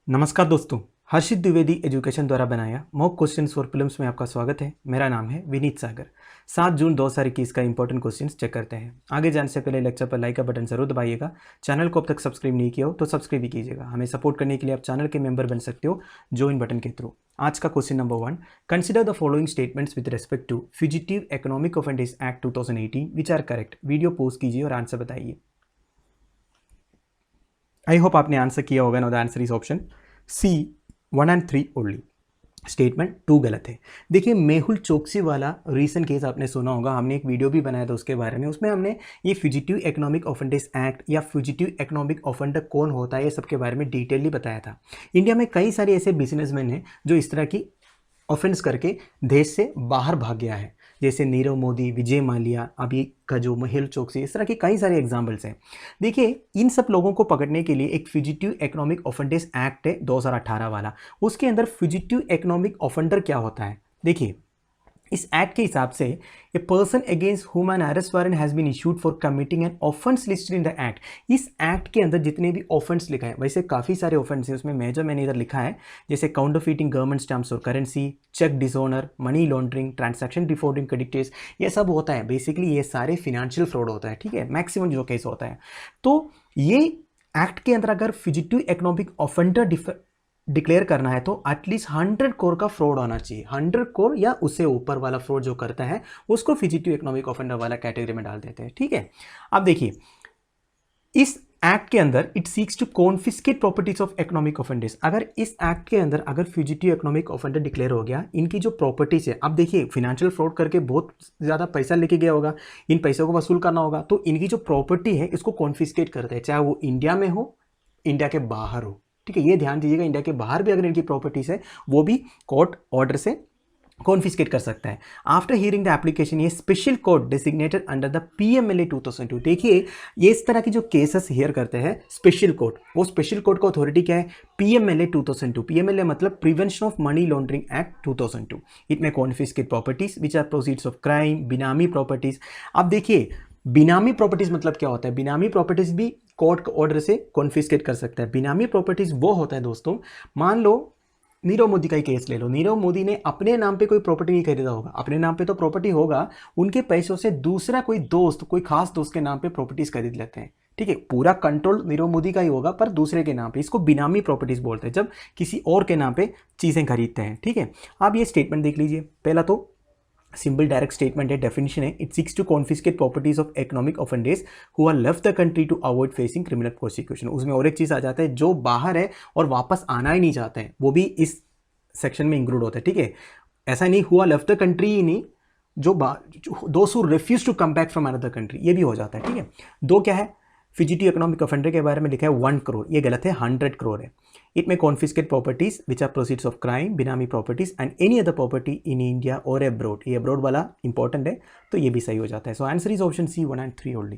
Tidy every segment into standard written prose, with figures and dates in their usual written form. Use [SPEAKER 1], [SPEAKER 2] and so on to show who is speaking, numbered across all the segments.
[SPEAKER 1] नमस्कार दोस्तों, हर्षित द्विवेदी एजुकेशन द्वारा बनाया मॉक क्वेश्चंस फॉर फिल्म्स में आपका स्वागत है। मेरा नाम है विनीत सागर। 7 जून 2021 का इंपॉर्टेंट क्वेश्चंस चेक करते हैं। आगे जाने से पहले लेक्चर पर लाइक का बटन जरूर दबाइएगा। चैनल को अब तक सब्सक्राइब नहीं किया हो तो सब्सक्राइब भी कीजिएगा। हमें सपोर्ट करने के लिए आप चैनल के मेंबर बन सकते हो ज्वाइन बटन के थ्रू। आज का question number 1, consider the following statements with respect to fugitive economic offences act 2018 which are correct. Video post कीजिए और आंसर बताइए। आई होप आपने आंसर किया होगा। No the answer is option C 1 and 3 only. Statement 2 गलत है। देखिए, मेहुल चोकसी वाला रीसेंट केस आपने सुना होगा, हमने एक वीडियो भी बनाया था उसके बारे में। उसमें हमने ये फ्यूजिटिव इकोनॉमिक ऑफेंसेस एक्ट या फ्यूजिटिव इकोनॉमिक ऑफेंडर कौन होता है ये सब के बारे में डिटेलली बताया था। इंडिया में कई सारे ऐसे बिजनेसमैन हैं जो इस तरह की ऑफेंस करके देश से बाहर भाग गया है, जैसे नीरव मोदी, विजय माल्या, अभी का जो मेहुल चोकसी, इस तरह के कई सारे एग्जाम्पल्स हैं। देखिए, इन सब लोगों को पकड़ने के लिए एक फ्यूजिटिव इकोनॉमिक ऑफेंसेस एक्ट है 2018 वाला। उसके अंदर फ्यूजिटिव इकोनॉमिक ऑफेंडर क्या होता है, देखिए इस एक्ट के हिसाब से a person against whom an arrest warrant has been issued for committing an offence listed in the act. इस एक्ट के अंदर जितने भी ऑफेंस लिखा है, वैसे काफ़ी सारे ऑफेंस है, उसमें मेजर मैंने इधर लिखा है जैसे काउंटरफीटिंग गवर्नमेंट स्टैम्प्स और currency, cheque dishonour, money laundering, transaction defaulting creditors, ये सब होता है। बेसिकली ये सारे फिनेंशियल फ्रॉड होता है, ठीक है, मैक्सिमम जो केस होता है। तो ये एक्ट के अंदर अगर फ्यूजिटिव इकोनॉमिक ऑफेंडर डिक्लेयर करना है तो एटलीस्ट 100 करोड़ का फ्रॉड होना चाहिए। 100 करोड़ या उससे ऊपर वाला फ्रॉड जो करता है उसको फ्यूजिटिव इकोनॉमिक ऑफेंडर वाला कैटेगरी में डाल देते हैं, ठीक है। अब देखिए, इस एक्ट के अंदर it seeks to confiscate properties of economic offenders. अगर इस एक्ट के अंदर अगर फ्यूजिटिव इकोनॉमिक ऑफेंडर डिक्लेयर हो गया, इनकी जो प्रॉपर्टीज है, अब देखिए फिनेंशियल फ्रॉड करके बहुत ज़्यादा पैसा लेके गया होगा, इन पैसों को वसूल करना होगा, तो इनकी जो प्रॉपर्टी है इसको कॉन्फिस्केट करते हैं, चाहे वो इंडिया में हो, इंडिया के बाहर हो, ठीक है। ये ध्यान दीजिएगा, इंडिया के बाहर भी अगर इनकी प्रॉपर्टीज है वो भी कोर्ट ऑर्डर से कॉन्फिस्केट कर सकता है। आफ्टर हियरिंग द एप्लीकेशन, ये special court designated under the PMLA 2002। देखिए, ये इस तरह की जो केसेस हियर करते हैं स्पेशल कोर्ट, वो स्पेशल कोर्ट का अथॉरिटी क्या है, PMLA 2002। PMLA मतलब prevention of money laundering act 2002। It में confiscate properties which are proceeds of crime, benami properties. अब देखिए, बिनामी प्रॉपर्टीज मतलब क्या होता है, बिनामी प्रॉपर्टीज भी कोर्ट के ऑर्डर से कॉन्फिस्केट कर सकता है। बिनामी प्रॉपर्टीज वो होता है दोस्तों, मान लो नीरव मोदी का ही केस ले लो। नीरव मोदी ने अपने नाम पे कोई प्रॉपर्टी नहीं खरीदा होगा, अपने नाम पे तो प्रॉपर्टी होगा, उनके पैसों से दूसरा कोई दोस्त, कोई खास दोस्त के नाम पे प्रॉपर्टीज खरीद लेते हैं, ठीक है। पूरा कंट्रोल नीरव मोदी का ही होगा पर दूसरे के नाम पे, इसको बिनामी प्रॉपर्टीज बोलते हैं, जब किसी और के नाम पे चीज़ें खरीदते हैं, ठीक है। आप ये स्टेटमेंट देख लीजिए, पहला तो सिंपल डायरेक्ट स्टेटमेंट है, डेफिनेशन है, it seeks to confiscate properties of economic offenders who are left the country to avoid facing criminal prosecution. उसमें और एक चीज़ आ जाता है, जो बाहर है और वापस आना ही नहीं चाहते हैं, वो भी इस सेक्शन में इंक्लूड होता है, ठीक है। ऐसा नहीं हुआ लेफ्ट द कंट्री ही नहीं, those who refuse to come back from another country, ये भी हो जाता है, ठीक है। दो क्या है, फ्यूजिटिव इकोनॉमिक ऑफेंडर के बारे में लिखा है 1 करोड़, ये गलत है, 100 करोड़ है। इट में confiscate properties which are proceeds of crime, benami properties and any other property in India or abroad. ये अब्रॉड वाला इंपॉर्टेंट है, तो ये भी सही हो जाता है। So answer is option C 1 and 3 only.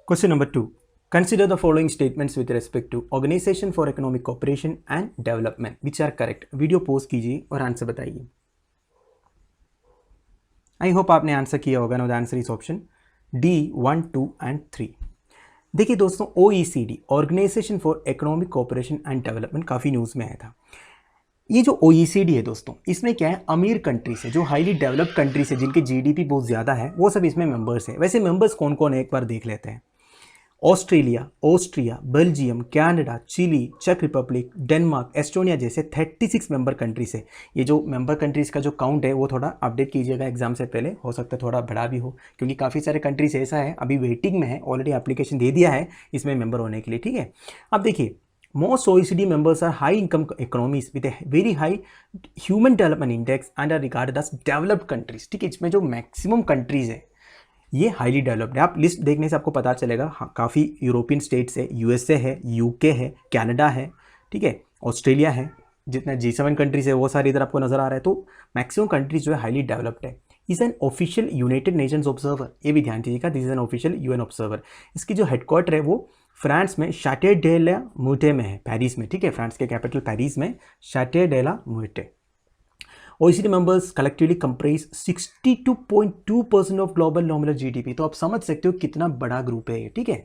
[SPEAKER 1] Question number 2, consider the following statements with respect to organisation for economic cooperation and development which are correct. Video post कीजिए और आंसर बताइए। आई होप आपने आंसर किया होगा। No the answer is option D 1, 2 and 3। देखिए दोस्तों, OECD organisation for economic cooperation and development काफ़ी news में आया था। ये जो OECD है दोस्तों, इसमें क्या है, अमीर कंट्री से, जो हाईली डेवलप्ड कंट्री से, जिनके GDP बहुत ज़्यादा है, वो सब इसमें मेंबर्स हैं। वैसे मेंबर्स कौन कौन है एक बार देख लेते हैं। Australia, Austria, Belgium, Canada, Chile, चेक रिपब्लिक, डेनमार्क, एस्टोनिया जैसे 36 मेंबर कंट्रीज है। ये जो मेंबर कंट्रीज का जो काउंट है वो थोड़ा अपडेट कीजिएगा एग्जाम से पहले, हो सकता है थोड़ा बड़ा भी हो, क्योंकि काफ़ी सारे कंट्रीज ऐसा है अभी वेटिंग में है, ऑलरेडी एप्लीकेशन दे दिया है इसमें मेंबर होने के लिए, ठीक है। अब देखिए, most OECD members are high income economies with a very high human development index and are regarded as developed countries, ठीक है। इसमें जो मैक्सिमम कंट्रीज है ये हाईली डेवलप्ड है। आप लिस्ट देखने से आपको पता चलेगा, हाँ, काफ़ी यूरोपियन स्टेट्स है, USA है, UK है, कनाडा है, ठीक है, ऑस्ट्रेलिया है, जितने G7 कंट्रीज है वो सारे इधर आपको नजर आ रहा है। तो मैक्सिमम कंट्रीज जो है हाईली डेवलप्ड है। Is an official United Nations observer, ये भी ध्यान दीजिएगा, this is an official UN observer. इसकी जो हेडक्वार्टर है वो फ्रांस में शाटे डे ला म्यूटे में है, पेरिस में, ठीक है, फ्रांस के कैपिटल पेरिस में Chateau de la Muette. OECD members collectively comprise 62.2% of global nominal GDP। तो आप समझ सकते हो कितना बड़ा ग्रुप है ये, ठीक है।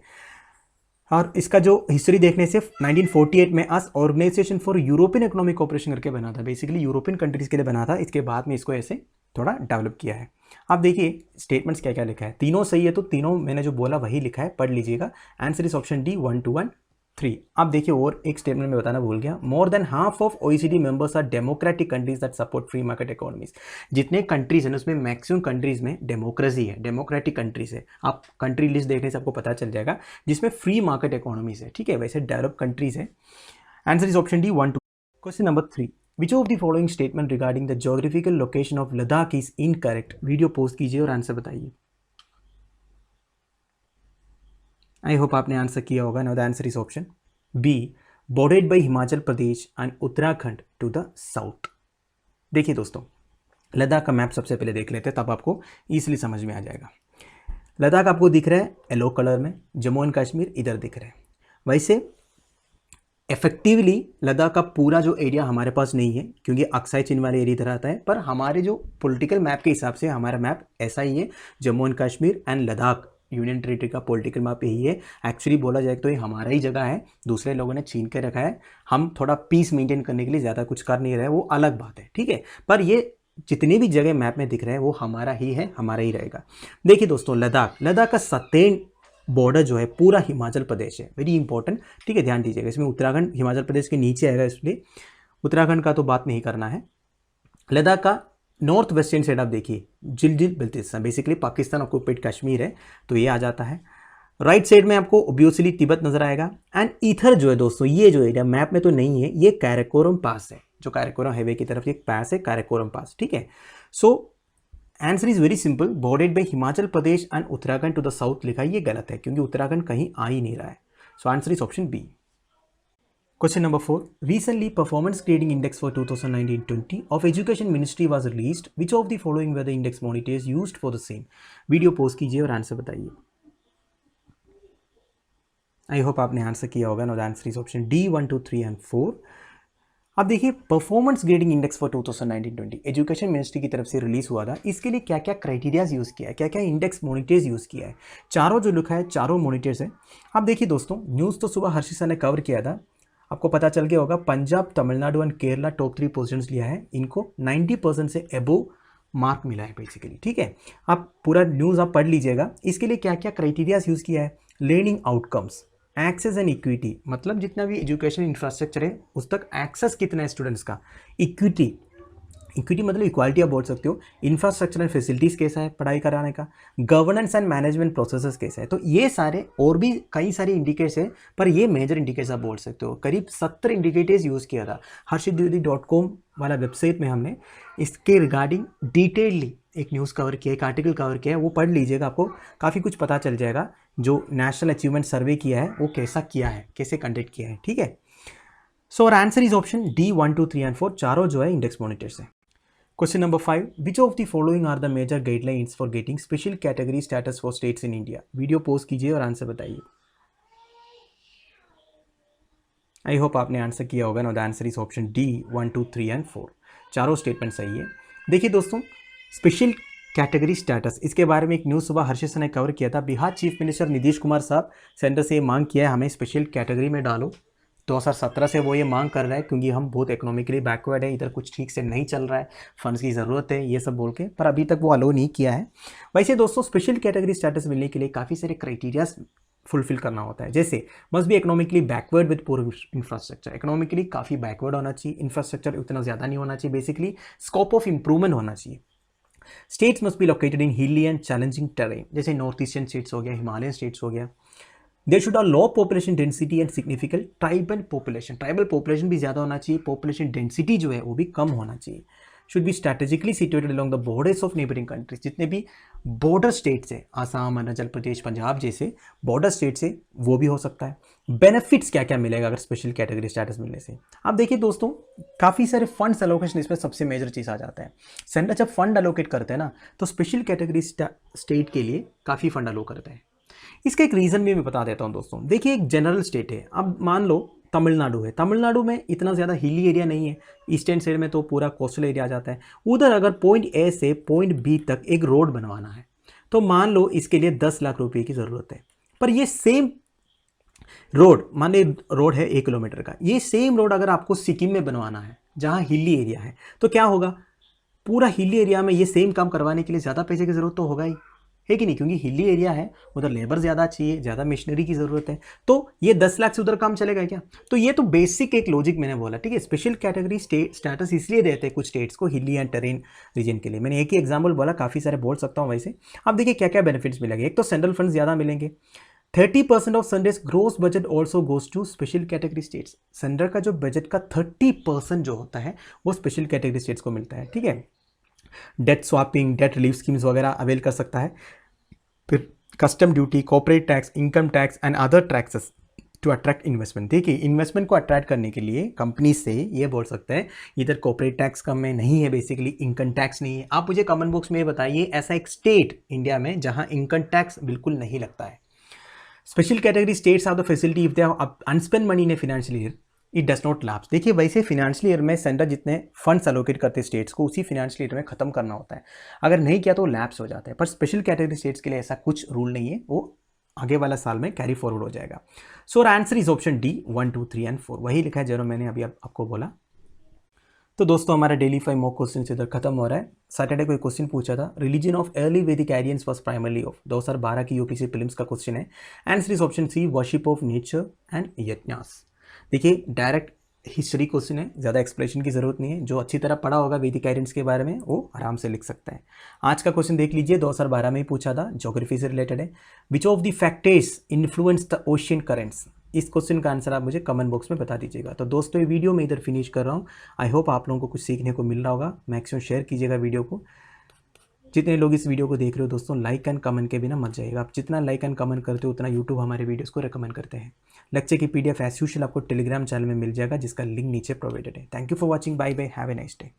[SPEAKER 1] और इसका जो हिस्ट्री देखने से 1948 में as organisation for European economic cooperation करके बना था, बेसिकली यूरोपियन कंट्रीज के लिए बना था। इसके बाद में इसको ऐसे थोड़ा डेवलप किया है। आप देखिए स्टेटमेंट्स क्या क्या लिखा है, तीनों सही है तो तीनों मैंने जो बोला वही लिखा है, पढ़ लीजिएगा। Answer is option D 1 2 1 3। आप देखिए और एक स्टेटमेंट में बताना भूल गया, more than half of OECD members are democratic countries that support free market economies. जितने कंट्रीज हैं उसमें मैक्सिमम कंट्रीज में डेमोक्रेसी है, डेमोक्रेटिक कंट्रीज है। आप कंट्री लिस्ट देखने से आपको पता चल जाएगा जिसमें फ्री मार्केट इकोनॉमीज है, ठीक है, वैसे डेवलप कंट्रीज है। Answer is option D 1 2। Question number 3, which of the following statement regarding the geographical location of Ladakh is incorrect. Video post कीजिए और आंसर बताइए। आई होप आपने आंसर किया होगा। Now the answer is option B, bordered by Himachal Pradesh and Uttarakhand to the south. देखिए दोस्तों, लद्दाख का map सबसे पहले देख लेते हैं, तब आपको ईजिली समझ में आ जाएगा। लद्दाख आपको दिख रहा है येलो कलर में, जम्मू एंड कश्मीर इधर दिख रहा है। वैसे इफेक्टिवली लद्दाख का पूरा जो एरिया हमारे पास नहीं है, क्योंकि अक्साई चीन वाले एरिया इधर आता है, पर हमारे जो पॉलिटिकल मैप के हिसाब से हमारा मैप ऐसा ही है, Jammu and Kashmir and Ladakh union territory का पॉलिटिकल मैप यही है। एक्चुअली बोला जाए तो ये हमारा ही जगह है, दूसरे लोगों ने छीन के रखा है। हम थोड़ा पीस मेंटेन करने के लिए ज़्यादा कुछ कर नहीं रहे, वो अलग बात है, ठीक है। पर ये जितनी भी जगह मैप में दिख रहे हैं वो हमारा ही है, हमारा ही रहेगा। देखिए दोस्तों, लद्दाख का सतेन बॉर्डर जो है पूरा हिमाचल प्रदेश है, वेरी इंपॉर्टेंट, ठीक है, ध्यान दीजिएगा। इसमें उत्तराखंड हिमाचल प्रदेश के नीचे आएगा, इसलिए उत्तराखंड का तो बात नहीं करना है। लद्दाख का नॉर्थ वेस्टर्न साइड आप देखिए, जिलजिल बल्तिस्तान, बेसिकली पाकिस्तान ऑक्यूपेड कश्मीर है, तो ये आ जाता है। राइट साइड में आपको ऑब्वियसली तिब्बत नजर आएगा। एंड इधर जो है दोस्तों, ये जो एरिया मैप में तो नहीं है, ये काराकोरम पास है, जो काराकोरम हाईवे की तरफ एक पास है, काराकोरम पास, ठीक है। So answer is very simple, bordered by Himachal Pradesh and Uttarakhand to the south लिखा है, ये गलत है क्योंकि उत्तराखंड कहीं आ ही नहीं रहा है। So answer is option B. Question number 4. Recently, Performance Grading Index for 2019-20 of Education Ministry was released. Which of the following were the index monitors used for the same? Video post कीजिए और answer बताइए। I hope आपने answer किया होगा। No the answer is option D 1 2 3 and 4। अब देखिए, performance grading index for 2019-20 education ministry की तरफ से रिलीज हुआ था। इसके लिए क्या क्या क्राइटेरियाज यूज़ किया है, क्या क्या इंडेक्स मॉनिटर्स यूज़ किया है, चारों जो लिखा है चारों मॉनिटर्स है। अब देखिए दोस्तों, न्यूज़ तो सुबह हर्षित सर ने कवर किया था, आपको पता चल गया होगा। Punjab, Tamil Nadu and Kerala top 3 positions लिया है, इनको 90% से एबोव मार्क मिला है बेसिकली, ठीक है। आप पूरा न्यूज़ आप पढ़ लीजिएगा। इसके लिए क्या क्या क्राइटेरियाज यूज़ किया है, learning outcomes, access and equity, मतलब जितना भी एजुकेशन इंफ्रास्ट्रक्चर है उस तक एक्सेस कितना है स्टूडेंट्स का, इक्विटी मतलब इक्वालिटी आप बोल सकते हो, इंफ्रास्ट्रक्चर एंड फैसिलिटीज़ कैसा है पढ़ाई कराने का, गवर्नेंस एंड मैनेजमेंट प्रोसेसेस कैसा है। तो ये सारे और भी कई सारे इंडिकेटर्स है, पर ये मेजर इंडिकेटर्स आप बोल सकते हो। करीब 70 इंडिकेटर्स यूज़ किया था harshitdwedi.com वाला वेबसाइट में, हमने इसके रिगार्डिंग डिटेलली एक न्यूज़ कवर किया है, एक आर्टिकल कवर किया है, वो पढ़ लीजिएगा, आपको काफ़ी कुछ पता चल जाएगा। जो नेशनल अचीवमेंट सर्वे किया है वो कैसा किया है, कैसे कंडक्ट किया है, ठीक है। सो और answer is option D 1 2 3 and 4, चारों जो है इंडेक्स मॉनिटर्स है। Question number 5. Which of the following are the major guidelines for getting special category status for states in India? Video post कीजिए और आंसर बताइए। आई होप आपने answer किया होगा। No the answer is option D 1 2 3 and 4, चारों statement सही है। देखिए दोस्तों, स्पेशल कैटेगरी स्टेटस, इसके बारे में एक न्यूज़ सुबह हर्षित सर ने कवर किया था। बिहार चीफ मिनिस्टर नीतीश कुमार साहब सेंटर से ये मांग किया है, हमें स्पेशल कैटेगरी में डालो। 2017 से वो ये मांग कर रहा है, क्योंकि हम बहुत इकोनॉमिकली बैकवर्ड है, इधर कुछ ठीक से नहीं चल रहा है, फंड्स की ज़रूरत है, ये सब बोल के, पर अभी तक वो अलो नहीं किया है। वैसे दोस्तों, स्पेशल कैटेगरी स्टेटस मिलने के लिए काफ़ी सारे क्राइटेरियाज फुलफिल करना होता है, जैसे must be economically backward with poor infrastructure, economically काफ़ी बैकवर्ड होना चाहिए, इंफ्रास्ट्रक्चर उतना ज़्यादा नहीं होना चाहिए, बेसिकली स्कोप ऑफ इंप्रूवमेंट होना चाहिए। States must be located in hilly and challenging terrain, जैसे नॉर्थ ईस्टर्न स्टेट्स हो गया, हिमालयन स्टेट्स हो गया। There should are low population density and significant tribal population भी ज़्यादा होना चाहिए, पॉपुलेशन डेंसिटी जो है वो भी कम होना चाहिए। Should be strategically situated along the borders of neighbouring countries, जितने भी बॉर्डर स्टेट्स है, आसाम, अरुणाचल प्रदेश, पंजाब जैसे बॉर्डर स्टेट्स है, वो भी हो सकता है। बेनिफिट्स क्या क्या मिलेगा अगर स्पेशल कैटेगरी स्टेटस मिलने से? आप देखिए दोस्तों, काफ़ी सारे फंड्स एलोकेशन, इसमें सबसे मेजर चीज़ आ जाता है। सेंटर जब फंड एलोकेट करते हैं ना, तो स्पेशल कैटेगरी स्टेट के लिए काफ़ी फंड एलो करते हैं। इसका एक रीज़न भी मैं बता देता हूँ दोस्तों। देखिए, एक जनरल स्टेट है, अब मान लो तमिलनाडु है, तमिलनाडु में इतना ज़्यादा हिली एरिया नहीं है, ईस्टर्न साइड में तो पूरा कोस्टल एरिया आ जाता है। उधर अगर पॉइंट ए से पॉइंट बी तक एक रोड बनवाना है, तो मान लो इसके लिए 10 लाख रुपए की ज़रूरत है, पर ये सेम रोड मान ली रोड है 1 किलोमीटर का, ये सेम रोड अगर आपको सिक्किम में बनवाना है जहाँ हिली एरिया है तो क्या होगा, पूरा हिली एरिया में ये सेम काम करवाने के लिए ज़्यादा पैसे की ज़रूरत तो होगा ही, है कि नहीं, क्योंकि हिली एरिया है उधर लेबर ज़्यादा चाहिए, ज़्यादा मशीनरी की ज़रूरत है, तो ये 10 लाख से उधर काम चलेगा क्या। तो ये तो बेसिक एक लॉजिक मैंने बोला, ठीक है। स्पेशल कैटेगरी स्टेटस इसलिए देते हैं कुछ स्टेट्स को हिली एंड टेरेन रीजन के लिए, मैंने एक ही एग्जाम्पल बोला, काफ़ी सारे बोल सकता हूँ वैसे। अब देखिए क्या क्या बेनिफिट्स मिलेंगे, एक तो सेंट्रल फंड ज़्यादा मिलेंगे, 30% of centre's gross budget also goes to special category states, centre का जो बजट का 30% जो होता है वो स्पेशल कैटेगरी स्टेट्स को मिलता है, ठीक है। Debt swapping, debt relief schemes वगैरह अवेल कर सकता है, फिर custom duty, corporate tax, income tax and other taxes to attract investment. देखिए इन्वेस्टमेंट को अट्रैक्ट करने के लिए कंपनी से ये बोल सकते हैं इधर कॉर्पोरेट टैक्स कम में नहीं है, बेसिकली इनकम टैक्स नहीं है। आप मुझे कमेंट बॉक्स में बताइए ऐसा एक स्टेट इंडिया में जहां इनकम टैक्स बिल्कुल नहीं लगता है। Special category states have the facility if they have unspend money in a financial year it does not lapse. देखिए वैसे फाइनेंशियल ईयर में सेंटर जितने फंड्स एलोकेट करते हैं स्टेट्स को उसी फाइनेंशियल ईयर में खत्म करना होता है, अगर नहीं किया तो लैप्स हो जाता है। पर स्पेशल कैटेगरी स्टेट्स के लिए ऐसा कुछ रूल नहीं है, वो आगे वाला साल में कैरी फॉरवर्ड हो जाएगा। सो answer is option D 1, 2, 3 and 4, वही लिखा है जो मैंने अभी आपको बोला। तो दोस्तों हमारा डेली 5 मॉक क्वेश्चन इधर खत्म हो रहा है। सैटरडे को एक क्वेश्चन पूछा था, religion of early Vedic Aryans was primarily of, 2012 की यूपीसी प्रीलिम्स का क्वेश्चन है। Answer is option C, worship of nature and yajnas. देखिए डायरेक्ट हिस्ट्री क्वेश्चन है, ज़्यादा एक्सप्लेनेशन की जरूरत नहीं है, जो अच्छी तरह पढ़ा होगा वैदिक आर्यंस के बारे में वो आराम से लिख सकता है। आज का क्वेश्चन देख लीजिए, 2012 में ही पूछा था, ज्योग्राफी से रिलेटेड है। Which of the factors influence the ocean currents, इस क्वेश्चन का आंसर आप मुझे कमेंट बॉक्स में बता दीजिएगा। तो दोस्तों ये वीडियो मैं इधर फिनिश कर रहा हूँ, आई होप आप लोगों को कुछ सीखने को मिल रहा होगा। मैक्सिमम शेयर कीजिएगा वीडियो को, जितने लोग इस वीडियो को देख रहे हो दोस्तों लाइक एंड कमेंट के बिना मत जाइएगा, आप जितना लाइक एंड कमेंट करते हो उतना यूट्यूब हमारे वीडियोस को रिकमेंड करते हैं। लेक्चर की PDF एज यूजुअल आपको टेलीग्राम चैनल में मिल जाएगा जिसका लिंक नीचे प्रोवाइडेड है। Thank you for watching, bye bye, have a nice day.